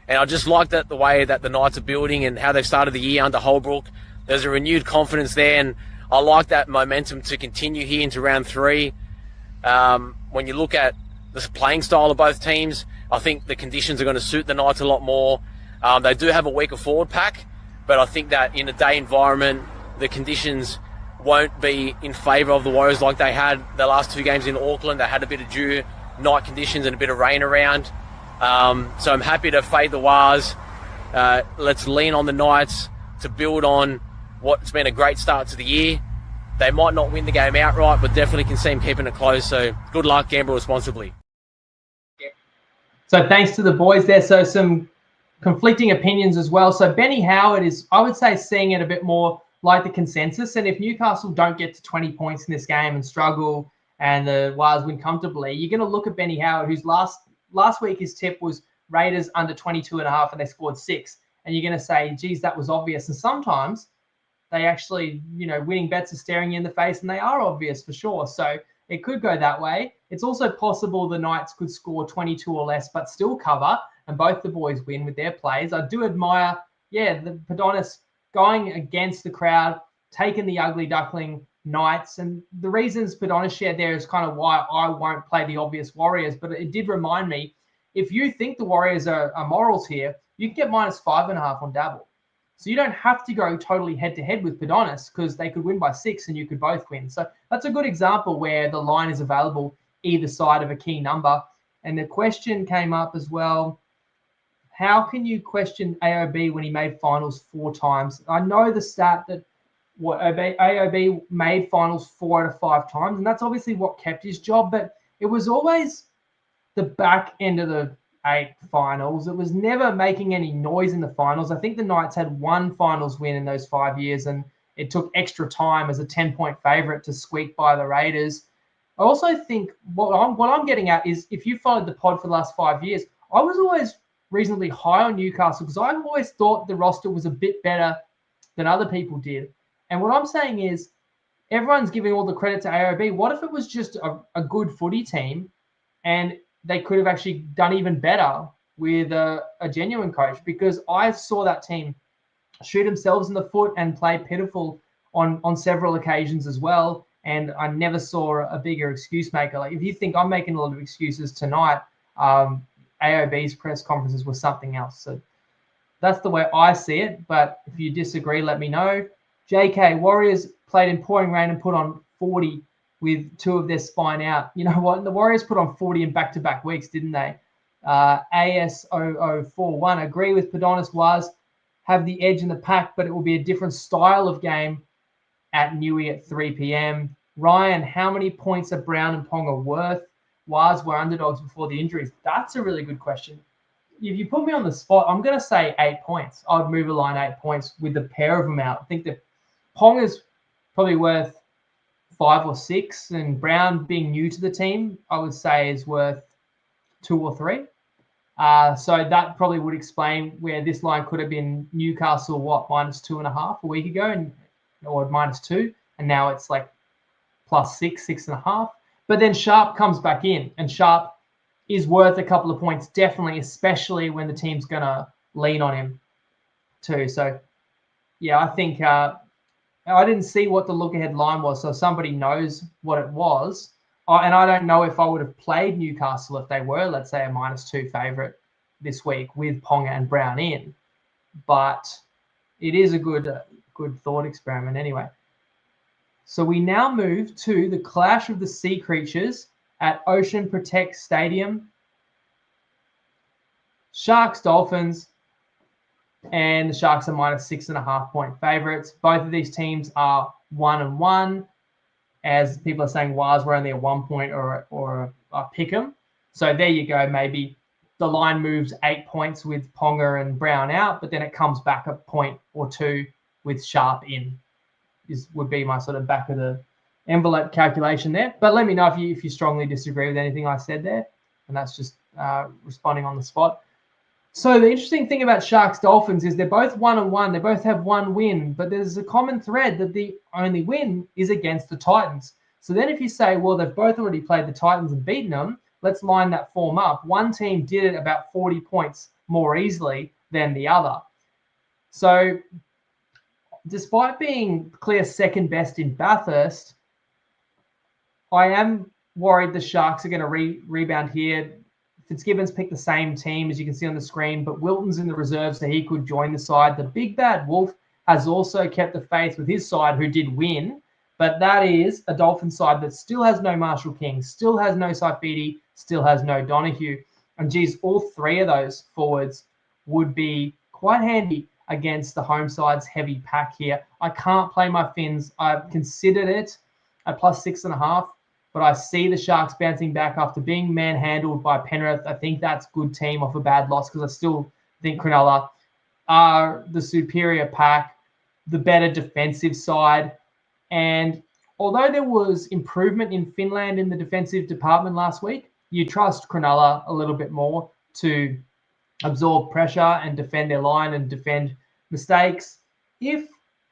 And I just like that the way that the Knights are building and how they've started the year under Holbrook. There's a renewed confidence there, and I like that momentum to continue here into round 3. When you look at the playing style of both teams, I think the conditions are going to suit the Knights a lot more. They do have a weaker forward pack, but I think that in a day environment, the conditions won't be in favour of the Warriors like they had the last 2 games in Auckland. They had a bit of dew, night conditions and a bit of rain around. So I'm happy to fade the Wars. Let's lean on the Knights to build on what's been a great start to the year. They might not win the game outright, but definitely can see them keeping it close. So good luck, gamble responsibly. So thanks to the boys there. So some conflicting opinions as well. So Benny Howard is, I would say, seeing it a bit more like the consensus. And if Newcastle don't get to 20 points in this game and struggle and the Wars win comfortably, you're going to look at Benny Howard, whose last week his tip was Raiders under 22.5 and they scored 6. And you're going to say, geez, that was obvious. And sometimes they actually, winning bets are staring you in the face and they are obvious for sure. So it could go that way. It's also possible the Knights could score 22 or less but still cover, and both the boys win with their plays. I do admire, the Padonis going against the crowd, taking the ugly duckling Knights. And the reasons Padonis shared there is kind of why I won't play the obvious Warriors. But it did remind me, if you think the Warriors are morals here, you can get minus 5.5 on Dabble. So you don't have to go totally head-to-head with Padonis because they could win by 6 and you could both win. So that's a good example where the line is available either side of a key number. And the question came up as well, how can you question AOB when he made finals 4 times? I know the stat that AOB made finals 4 out of 5 times, and that's obviously what kept his job, but it was always the back end of the 8 finals. It was never making any noise in the finals. I think the Knights had 1 finals win in those 5 years, and it took extra time as a 10-point favourite to squeak by the Raiders. I also think what I'm getting at is, if you followed the pod for the last 5 years, I was always reasonably high on Newcastle because I always thought the roster was a bit better than other people did. And what I'm saying is, everyone's giving all the credit to AOB. What if it was just a good footy team and they could have actually done even better with a genuine coach? Because I saw that team shoot themselves in the foot and play pitiful on several occasions as well. And I never saw a bigger excuse maker. Like, if you think I'm making a lot of excuses tonight, AOB's press conferences were something else. So that's the way I see it. But if you disagree, let me know. JK, Warriors played in pouring rain and put on 40 with 2 of their spine out. You know what? The Warriors put on 40 in back-to-back weeks, didn't they? AS0041, agree with Padonis, was have the edge in the pack, but it will be a different style of game at Newey at 3 p.m. Ryan, how many points are Brown and Ponga worth? Wars were underdogs before the injuries. That's a really good question. If you put me on the spot, I'm going to say 8 points. I'd move a line 8 points with the pair of them out. I think that Ponga's probably worth 5 or 6, and Brown, being new to the team, I would say is worth 2 or 3. So that probably would explain where this line could have been Newcastle, -2.5 a week ago, or -2, and now it's like +6, 6.5. But then Sharp comes back in, and Sharp is worth a couple of points, definitely, especially when the team's going to lean on him too. So, yeah, I think I didn't see what the look-ahead line was, so if somebody knows what it was, and I don't know if I would have played Newcastle if they were, let's say, a -2 favourite this week with Ponga and Brown in, but it is a good thought experiment anyway. So we now move to the clash of the sea creatures at Ocean Protect Stadium. Sharks, Dolphins, and the Sharks are -6.5 point favourites. Both of these teams are 1-1, as people are saying Waz were only a 1 point or a pick 'em. So there you go. Maybe the line moves 8 points with Ponga and Brown out, but then it comes back a point or two with Sharp in. Would be my sort of back of the envelope calculation there. But let me know if you strongly disagree with anything I said there, and that's just responding on the spot. So the interesting thing about Sharks Dolphins is they're both 1-1. They both have one win, but there's a common thread that the only win is against the Titans. So then if you say, well, they've both already played the Titans and beaten them, let's line that form up. One team did it about 40 points more easily than the other. So despite being clear second best in Bathurst, I am worried the Sharks are going to rebound here. Fitzgibbons picked the same team, as you can see on the screen, but Wilton's in the reserve, so he could join the side. The big bad Wolf has also kept the faith with his side, who did win, but that is a Dolphin side that still has no Marshall King, still has no Saifidi, still has no Donahue. And geez, all three of those forwards would be quite handy against the home side's heavy pack here. I can't play my Finns. I've considered it at +6.5. But I see the Sharks bouncing back after being manhandled by Penrith. I think that's good team off a bad loss, because I still think Cronulla are the superior pack, the better defensive side. And although there was improvement in Finland in the defensive department last week, you trust Cronulla a little bit more to absorb pressure and defend their line and defend mistakes. If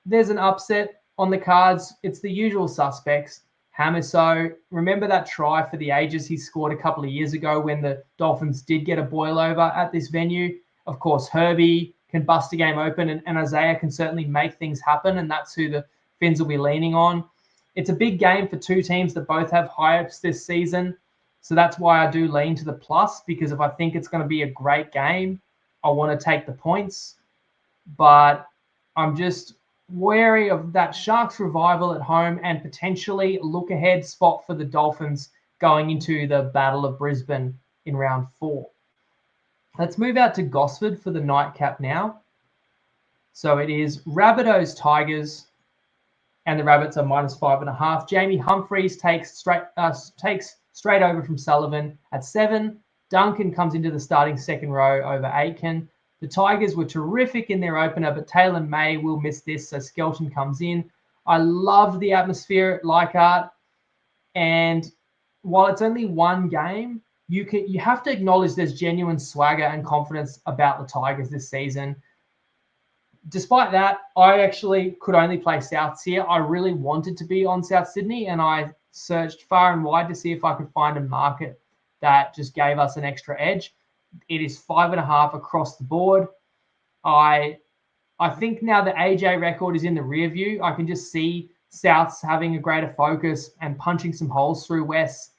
there's an upset on the cards, it's the usual suspects. Hamiso, remember that try for the ages he scored a couple of years ago when the Dolphins did get a boil over at this venue? Of course, Herbie can bust a game open, and Isaiah can certainly make things happen, and that's who the Finns will be leaning on. It's a big game for two teams that both have high hopes this season, so that's why I do lean to the plus, because if I think it's going to be a great game, I want to take the points. But I'm just wary of that Sharks revival at home and potentially look ahead spot for the Dolphins going into the Battle of Brisbane in round 4. Let's move out to Gosford for the nightcap now. So it is Rabbitohs Tigers, and the Rabbits are -5.5. Jamie Humphreys takes straight over from Sullivan at 7. Duncan comes into the starting second row over Aitken. The Tigers were terrific in their opener, but Taylor May will miss this, so Skelton comes in. I love the atmosphere at Leichhardt, and while it's only one game, you have to acknowledge there's genuine swagger and confidence about the Tigers this season. Despite that, I actually could only play Souths here. I really wanted to be on South Sydney, and I searched far and wide to see if I could find a market that just gave us an extra edge. It is 5.5 across the board. I think now the AJ record is in the rear view. I can just see Souths having a greater focus and punching some holes through West,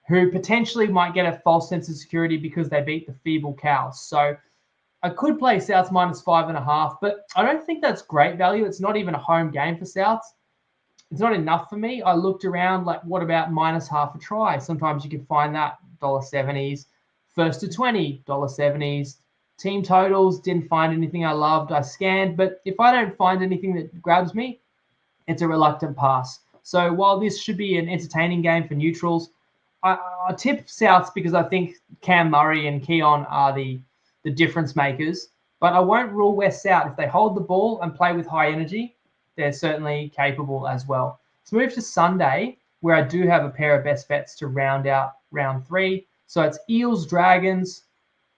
who potentially might get a false sense of security because they beat the feeble Cows. So I could play Souths -5.5, but I don't think that's great value. It's not even a home game for Souths. It's not enough for me. I looked around, like, what about -half a try? Sometimes you can find that $1.70s. First to 20, $1.70s. Team totals, didn't find anything I loved. I scanned, but if I don't find anything that grabs me, it's a reluctant pass. So while this should be an entertaining game for neutrals, I tip Souths because I think Cam Murray and Keon are the difference makers. But I won't rule West out. If they hold the ball and play with high energy, they're certainly capable as well. Let's move to Sunday, where I do have a pair of best bets to round out round 3. So it's Eels Dragons,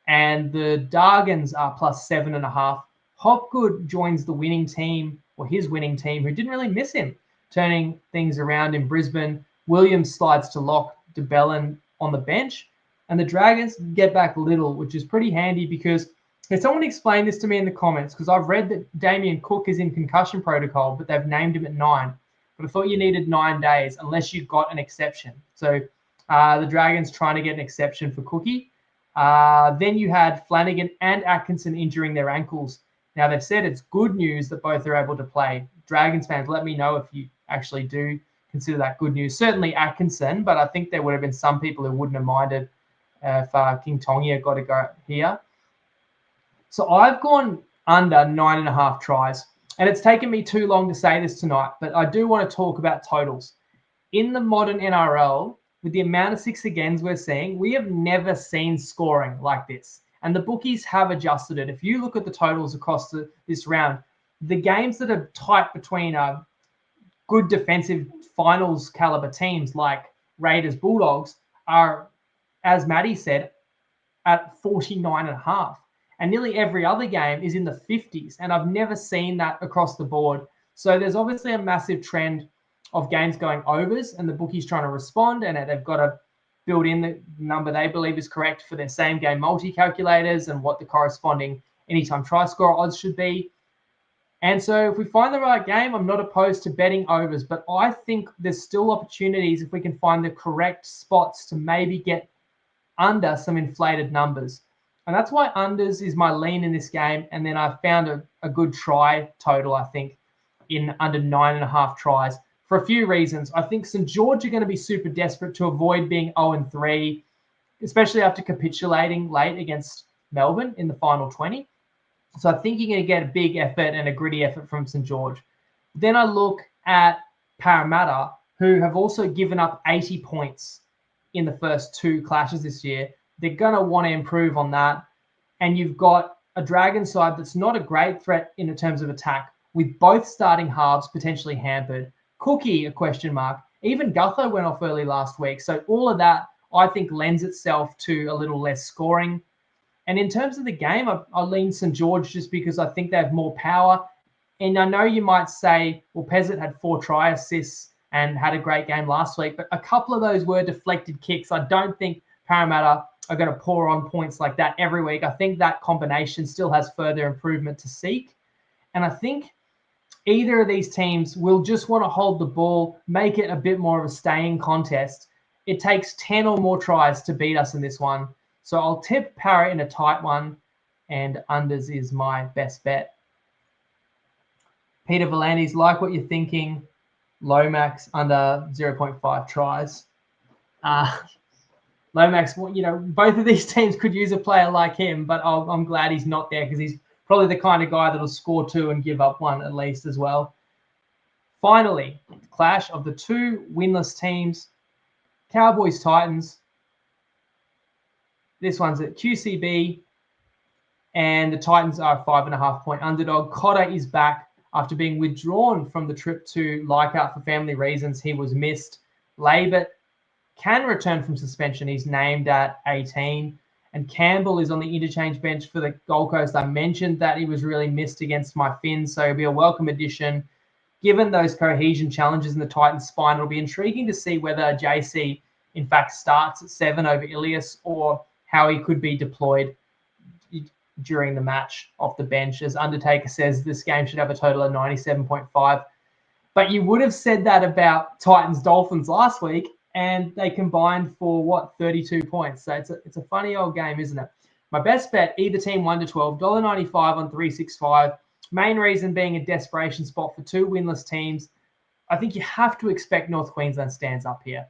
and the Dargans are plus 7.5. Hopgood joins the winning team, or his winning team, who didn't really miss him, turning things around in Brisbane. Williams slides to lock, DeBellin on the bench, and the Dragons get back little, which is pretty handy because can someone explain this to me in the comments? Because I've read that Damien Cook is in concussion protocol, but they've named him at 9. But I thought you needed 9 days unless you got an exception. So the Dragons trying to get an exception for Cookie. Then you had Flanagan and Atkinson injuring their ankles. Now, they've said it's good news that both are able to play. Dragons fans, let me know if you actually do consider that good news. Certainly Atkinson, but I think there would have been some people who wouldn't have minded if King Tongia got to go here. So I've gone under 9.5 tries, and it's taken me too long to say this tonight, but I do want to talk about totals. In the modern NRL, with the amount of 6 agains we're seeing, we have never seen scoring like this. And the bookies have adjusted it. If you look at the totals across this round, the games that are tight between good defensive finals caliber teams like Raiders, Bulldogs are, as Maddie said, at 49.5. And nearly every other game is in the 50s. And I've never seen that across the board. So there's obviously a massive trend of games going overs, and the bookies trying to respond, and they've got to build in the number they believe is correct for their same game multi-calculators and what the corresponding anytime try score odds should be. And so if we find the right game, I'm not opposed to betting overs, but I think there's still opportunities if we can find the correct spots to maybe get under some inflated numbers. And that's why unders is my lean in this game. And then I found a good try total, I think, in under 9.5 tries for a few reasons. I think St. George are going to be super desperate to avoid being 0-3, especially after capitulating late against Melbourne in the final 20. So I think you're going to get a big effort and a gritty effort from St. George. Then I look at Parramatta, who have also given up 80 points in the first 2 clashes this year. They're going to want to improve on that. And you've got a Dragon side that's not a great threat in terms of attack, with both starting halves potentially hampered. Cookie, a question mark. Even Gutho went off early last week. So all of that, I think, lends itself to a little less scoring. And in terms of the game, I lean St. George just because I think they have more power. And I know you might say, well, Pezzett had 4 try assists and had a great game last week, but a couple of those were deflected kicks. I don't think Parramatta are going to pour on points like that every week. I think that combination still has further improvement to seek. And I think either of these teams will just want to hold the ball, make it a bit more of a staying contest. It takes 10 or more tries to beat us in this one. So I'll tip Parra in a tight one, and unders is my best bet. Peter Volandis, like what you're thinking. Lomax under 0.5 tries. Lomax, both of these teams could use a player like him, but I'm glad he's not there because he's probably the kind of guy that'll score 2 and give up 1 at least as well. Finally, clash of the 2 winless teams, Cowboys Titans. This one's at QCB, and the Titans are a 5.5-point underdog. Cotter is back after being withdrawn from the trip to Leichhardt for family reasons. He was missed. Labert can return from suspension. He's named at 18. And Campbell is on the interchange bench for the Gold Coast. I mentioned that he was really missed against my Finns, so he'll be a welcome addition. Given those cohesion challenges in the Titans' spine, it'll be intriguing to see whether JC, in fact, starts at 7 over Ilias or how he could be deployed during the match off the bench. As Undertaker says, this game should have a total of 97.5. But you would have said that about Titans Dolphins last week, and they combined for, 32 points. So it's a funny old game, isn't it? My best bet, either team 1 to 12, $1.95 on 365. Main reason being a desperation spot for 2 winless teams. I think you have to expect North Queensland stands up here,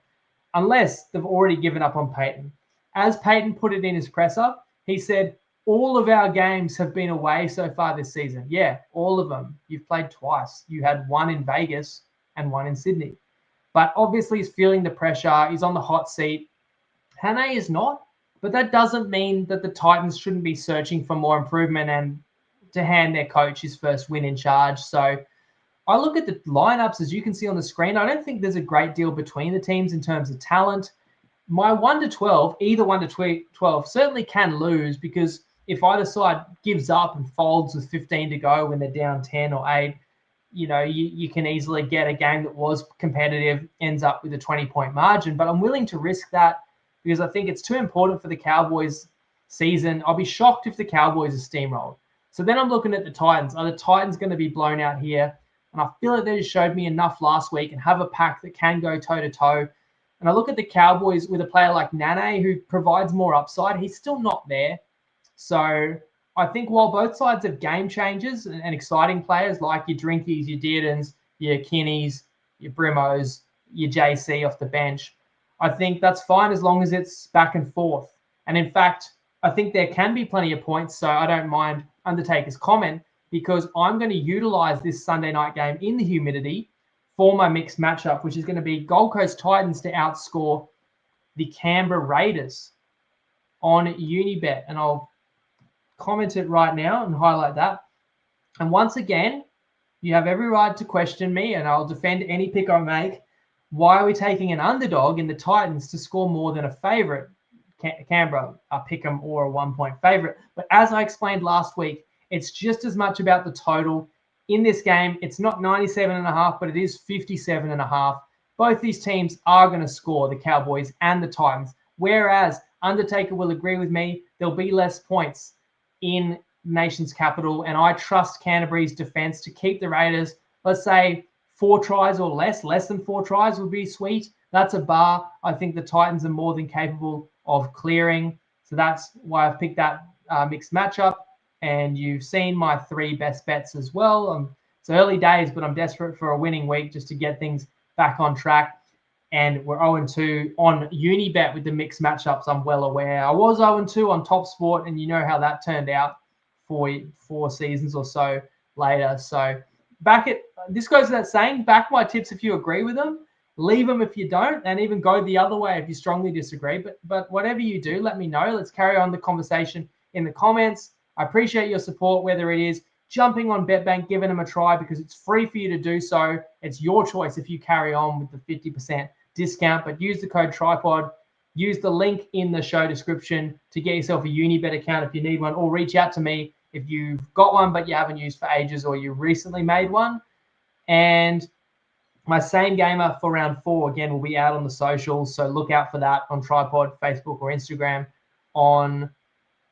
unless they've already given up on Payton. As Payton put it in his presser, he said, all of our games have been away so far this season. Yeah, all of them. You've played twice. You had 1 in Vegas and 1 in Sydney. But obviously he's feeling the pressure. He's on the hot seat. Hannay is not, but that doesn't mean that the Titans shouldn't be searching for more improvement and to hand their coach his first win in charge. So I look at the lineups, as you can see on the screen. I don't think there's a great deal between the teams in terms of talent. my 1 to 12, either 1 to 12, certainly can lose, because if either side gives up and folds with 15 to go when they're down 10 or 8, you can easily get a game that was competitive, ends up with a 20-point margin. But I'm willing to risk that because I think it's too important for the Cowboys season. I'll be shocked if the Cowboys are steamrolled. So then I'm looking at the Titans. Are the Titans going to be blown out here? And I feel like they just showed me enough last week and have a pack that can go toe-to-toe. And I look at the Cowboys with a player like Nane, who provides more upside. He's still not there. So I think while both sides have game changers and exciting players like your Drinkies, your Deardens, your Kinneys, your Brimos, your JC off the bench, I think that's fine as long as it's back and forth. And in fact, I think there can be plenty of points, so I don't mind Undertaker's comment, because I'm going to utilize this Sunday night game in the humidity for my mixed matchup, which is going to be Gold Coast Titans to outscore the Canberra Raiders on Unibet. And I'll comment it right now and highlight that. And once again, you have every right to question me, and I'll defend any pick I make. Why are we taking an underdog in the Titans to score more than a favorite, Canberra, a pick 'em or a 1-point favorite? But as I explained last week, it's just as much about the total. In this game, it's not 97.5, but it is 57.5. Both these teams are going to score, the Cowboys and the Titans. Whereas Undertaker will agree with me, there'll be less points in nation's capital, and I trust Canterbury's defense to keep the Raiders, let's say 4 tries or less than 4 tries would be sweet. That's a bar I think the Titans are more than capable of clearing. So that's why I've picked that mixed matchup. And you've seen my 3 best bets as well. It's early days, but I'm desperate for a winning week just to get things back on track. And we're 0-2 on Unibet with the mixed matchups, I'm well aware. I was 0-2 on Top Sport, and you know how that turned out 4 seasons or so later. So this goes without saying, back my tips if you agree with them, leave them if you don't, and even go the other way if you strongly disagree. But whatever you do, let me know. Let's carry on the conversation in the comments. I appreciate your support, whether it is jumping on BetBank, giving them a try because it's free for you to do so. It's your choice if you carry on with the 50% discount, but use the code TryPod. Use the link in the show description to get yourself a Unibet account if you need one, or reach out to me if you've got one but you haven't used for ages or you recently made one. And my same gamer for round 4, again, will be out on the socials, so look out for that on TryPod, Facebook or Instagram on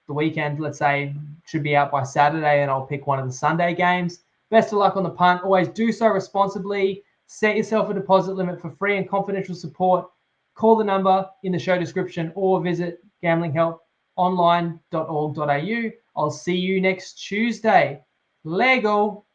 the weekend. Let's say should be out by Saturday, and I'll pick one of the Sunday games. Best of luck on the punt. Always do so responsibly. Set yourself a deposit limit for free and confidential support. Call the number in the show description or visit gamblinghelponline.org.au. I'll see you next Tuesday. Lego.